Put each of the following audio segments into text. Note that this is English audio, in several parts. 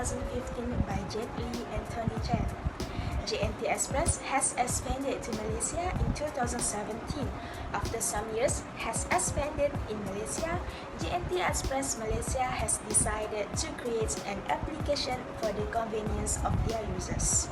2015 by Jet Li and Tony Chen. JNT Express has expanded to Malaysia in 2017. After some years has expanded in Malaysia, JNT Express Malaysia has decided to create an application for the convenience of their users.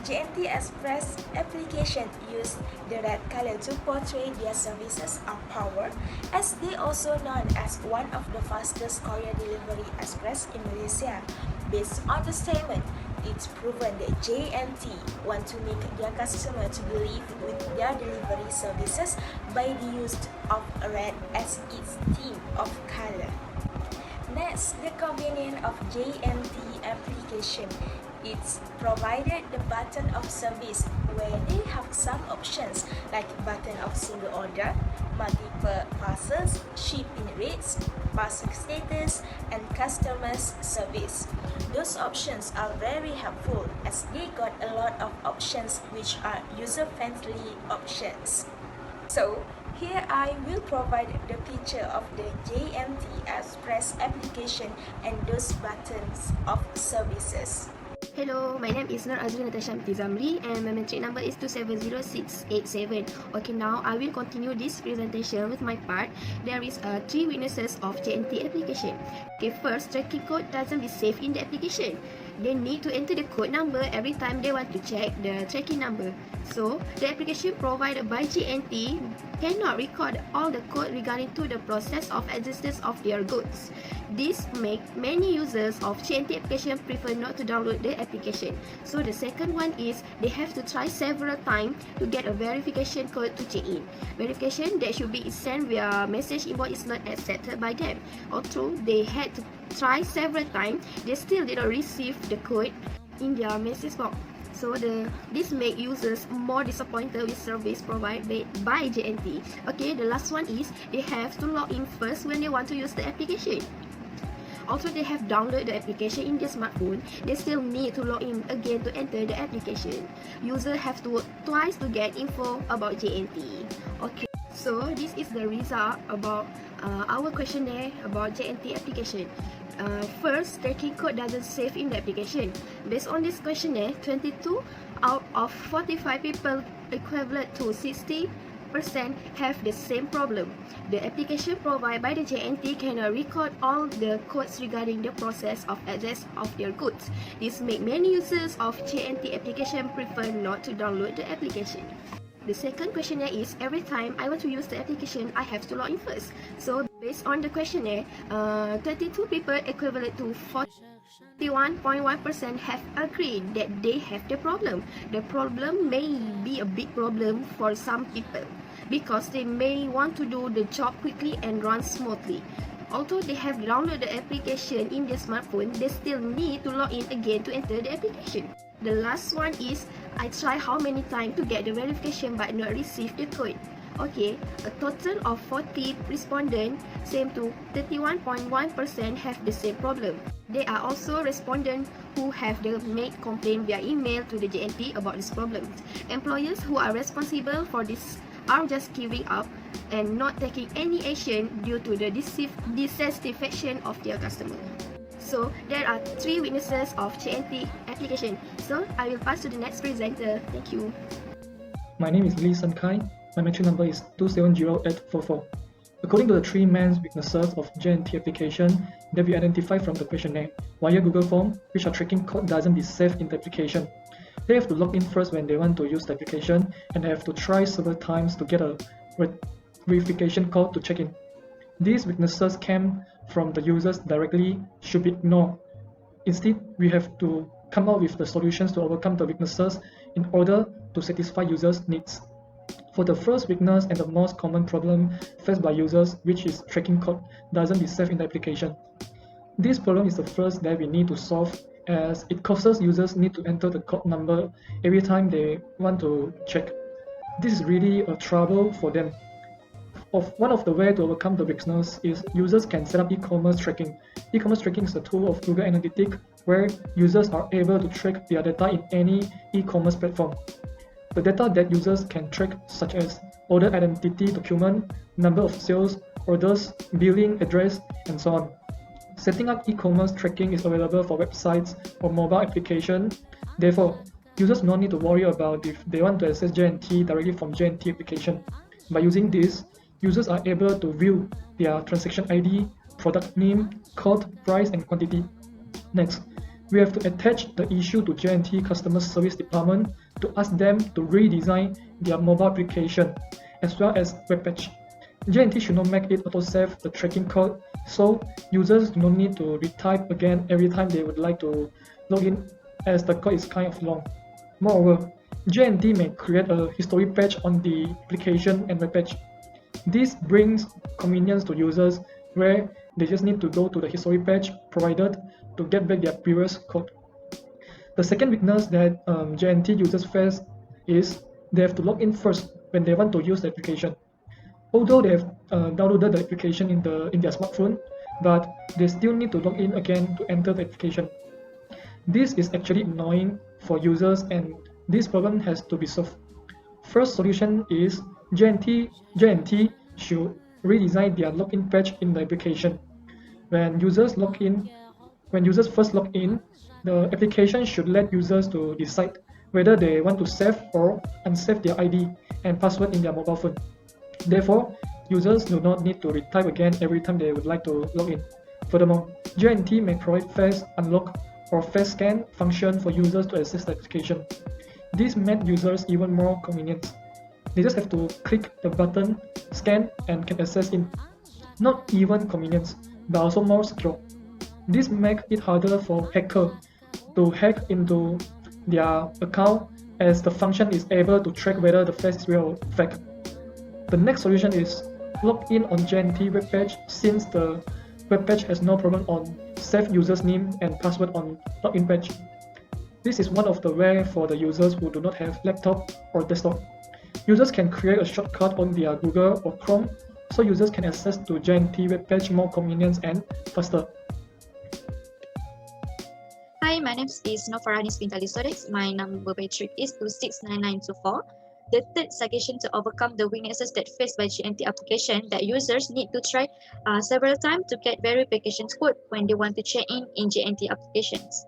JNT Express application used the red color to portray their services are power, as they also known as one of the fastest courier delivery express in Malaysia. Based on the statement, it's proven that JNT want to make their customer to believe with their delivery services by the use of red as its theme of color. Next, the convenience of JNT application. It's provided the button of service where they have some options like button of single order, multiple parcels, shipping rates, parcel status, and customers service. Those options are very helpful as they got a lot of options which are user-friendly options. So, here I will provide the picture of the JNT Express application and those buttons of services. Hello, my name is Azreen Natasha.Azreen ZAMRI and my metric number is 270687. Okay, now I will continue this presentation with my part. There is 3 weaknesses of JNT application. Okay, first, tracking code doesn't be saved in the application. They need to enter the code number every time they want to check the tracking number. So, the application provided by JNT cannot record all the code regarding to the process of existence of their goods. This makes many users of JNT application prefer not to download the application. So the second one is they have to try several times to get a verification code to check in. Verification that should be sent via message inbox is not accepted by them. Although they had to try several times, they still did not receive the code in their message box. So this make users more disappointed with service provided by JNT. Okay, the last one is they have to log in first when they want to use the application. Also, they have downloaded the application in their smartphone. They still need to log in again to enter the application. Users have to work twice to get info about JNT. Okay, so this is the result about our questionnaire about JNT application. First, tracking code doesn't save in the application. Based on this questionnaire, 22 out of 45 people, equivalent to 60%, have the same problem. The application provided by the JNT cannot record all the codes regarding the process of access of their goods. This makes many users of JNT application prefer not to download the application. The second questionnaire is every time I want to use the application, I have to log in first. So based on the questionnaire, 22 people equivalent to 41.1% have agreed that they have the problem. The problem may be a big problem for some people because they may want to do the job quickly and run smoothly. Although they have downloaded the application in their smartphone, they still need to log in again to enter the application. The last one is I try how many times to get the verification but not receive the code. Okay, a total of 40 respondents, same to 31.1% have the same problem. There are also respondents who have made complaint via email to the JNT about this problem. Employers who are responsible for this are just giving up and not taking any action due to the dissatisfaction of their customer. So there are 3 weaknesses of JNT application. So I will pass to the next presenter. Thank you. My name is Lee Sun Kai. My metric number is 270844. According to the 3 main weaknesses of JNT application that we identified from the questionnaire via Google Form, which are tracking code doesn't be saved in the application. They have to log in first when they want to use the application, and they have to try several times to get a verification code to check in. These weaknesses came from the users directly, should be ignored. Instead, we have to come up with the solutions to overcome the weaknesses in order to satisfy users' needs. For the first weakness and the most common problem faced by users, which is tracking code doesn't be saved in the application. This problem is the first that we need to solve, as it causes users need to enter the code number every time they want to check. This is really a trouble for them. One of the ways to overcome the weakness is users can set up e-commerce tracking. E-commerce tracking is a tool of Google Analytics where users are able to track their data in any e-commerce platform. The data that users can track, such as order identity document, number of sales, orders, billing address, and so on. Setting up e-commerce tracking is available for websites or mobile application. Therefore, users do not need to worry about if they want to access JNT directly from JNT application. By using this, users are able to view their transaction ID, product name, code, price, and quantity. Next, we have to attach the issue to JNT customer service department to ask them to redesign their mobile application as well as web page. JNT should not make it auto-save the tracking code, so users do not need to retype again every time they would like to log in, as the code is kind of long. Moreover, JNT may create a history page on the application and web page. This brings convenience to users where they just need to go to the history page provided to get back their previous code. The second weakness that JNT users face is they have to log in first when they want to use the application. Although they have downloaded the application in their smartphone, but they still need to log in again to enter the application. This is actually annoying for users, and this problem has to be solved. First solution is JNT should redesign their login page in the application. When users first log in, the application should let users to decide whether they want to save or unsave their ID and password in their mobile phone. Therefore, users do not need to retype again every time they would like to log in. Furthermore, JNT may provide face unlock or face scan function for users to access the application. This made users even more convenient. They just have to click the button, scan, and can access in. Not even convenience, but also more secure. This makes it harder for hackers to hack into their account, as the function is able to track whether the face is real or fake. The next solution is log in on JNT web page, since the web page has no problem on save user's name and password on login page. This is one of the way for the users who do not have laptop or desktop. Users can create a shortcut on their Google or Chrome, so users can access to JNT web page more convenient and faster. Hi, my name is FARAHANIS Bintali SODIK. My number matrix is 269924. The third suggestion to overcome the weaknesses that faced by JNT application that users need to try several times to get verification code when they want to check in JNT applications.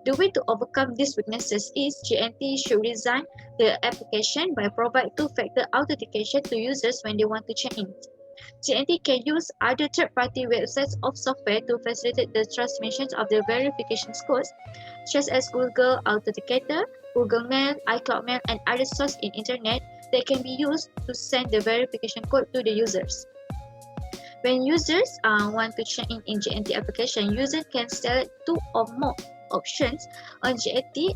The way to overcome these weaknesses is JNT should design the application by providing two-factor authentication to users when they want to check in. JNT can use other third-party websites of software to facilitate the transmission of the verification codes, such as Google Authenticator, Google Mail, iCloud Mail, and other sources in Internet that can be used to send the verification code to the users. When users want to check in JNT application, users can select two or more options on JNT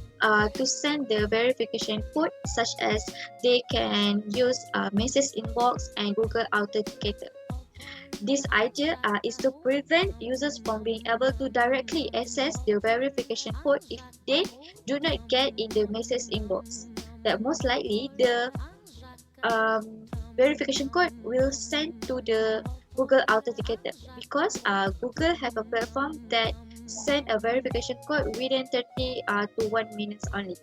to send the verification code, such as they can use Message Inbox and Google Authenticator. This idea is to prevent users from being able to directly access the verification code if they do not get in the message inbox. That most likely the verification code will send to the Google Authenticator, because Google have a platform that send a verification code within 30 to 1 minute only.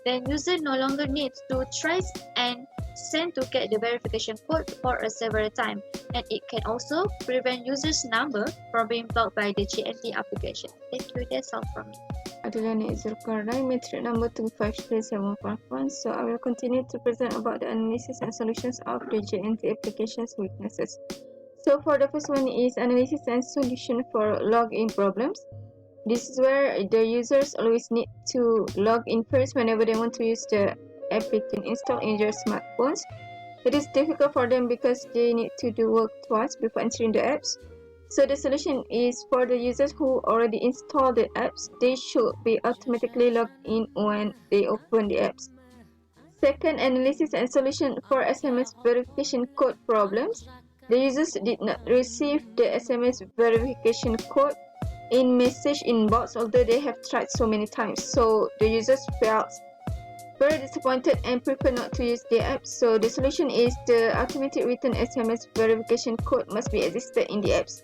Then user no longer needs to try and send to get the verification code for a several time, and it can also prevent users' number from being blocked by the JNT application. Thank you, that's all from me. ADILA DZULKARNAIN, matrix number 253751. So I will continue to present about the analysis and solutions of the JNT application's weaknesses. So for the first one is analysis and solution for login problems. This is where the users always need to log in first whenever they want to use the application installed in their smartphones. It is difficult for them because they need to do work twice before entering the apps. So the solution is for the users who already installed the apps, they should be automatically logged in when they open the apps. Second, analysis and solution for SMS verification code problems. The users did not receive the SMS verification code in message inbox, although they have tried so many times. So the users felt very disappointed and prefer not to use the app. So the solution is the automated written SMS verification code must be existed in the apps.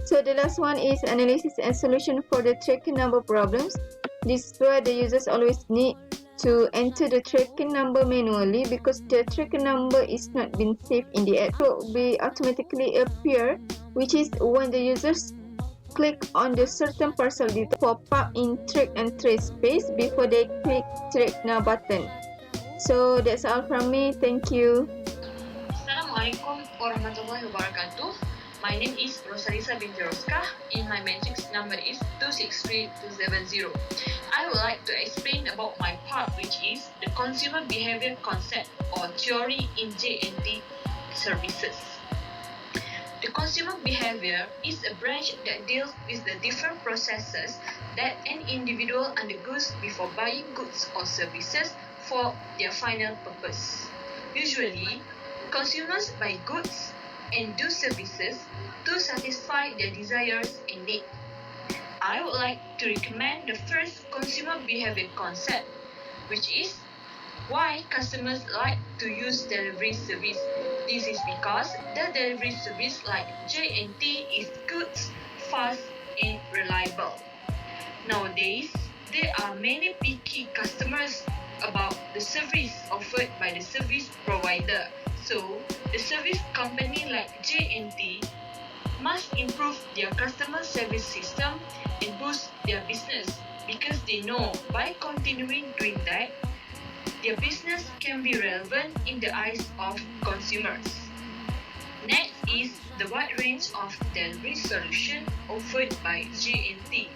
So the last one is analysis and solution for the tracking number problems. This is where the users always need to enter the tracking number manually because the tracking number is not been saved in the app. It will be automatically appear, which is when the users click on the certain parcel detail pop-up in track and trace space before they click track now button. So that's all from me. Thank you. Assalamualaikum warahmatullahi wabarakatuh. My name is ROSALISA binti ROSKAH and my matrix number is 263270. I would like to explain about my part, which is the consumer behavior concept or theory in J&T services. The consumer behavior is a branch that deals with the different processes that an individual undergoes before buying goods or services for their final purpose. Usually, consumers buy goods and do services to satisfy their desires and needs. I would like to recommend the first consumer behavior concept, which is why customers like to use delivery service. This is because the delivery service like J&T is good, fast and reliable. Nowadays, there are many picky customers about the service offered by the service provider. So, the service company like J&T must improve their customer service system and boost their business because they know by continuing doing that, their business can be relevant in the eyes of consumers. Next is the wide range of delivery solution offered by J&T.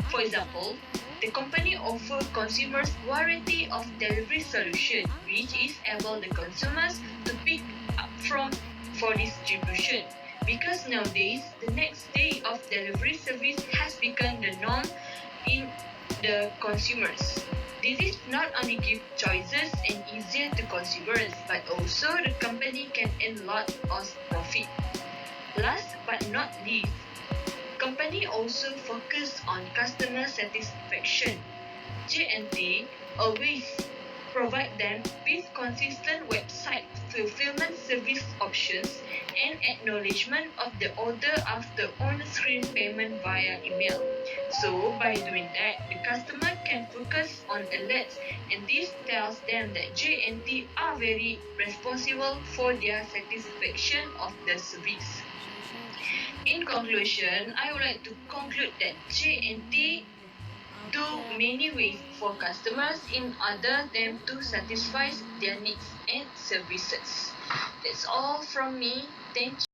For example, the company offers consumers variety of delivery solution, which is able the consumers to pick up from for distribution. Because nowadays, the next day of delivery service has become the norm in the consumers. This is not only give choices and easier to consumers, but also the company can earn lot of profit. Last but not least, company also focus on customer satisfaction. J&T always provide them with consistent website fulfillment service options and acknowledgement of the order after on-screen payment via email. So by doing that, the customer can focus on alerts, and this tells them that J&T are very responsible for their satisfaction of the service. In conclusion, I would like to conclude that J&T do many ways for customers in order them to satisfy their needs and services. That's all from me. Thank you.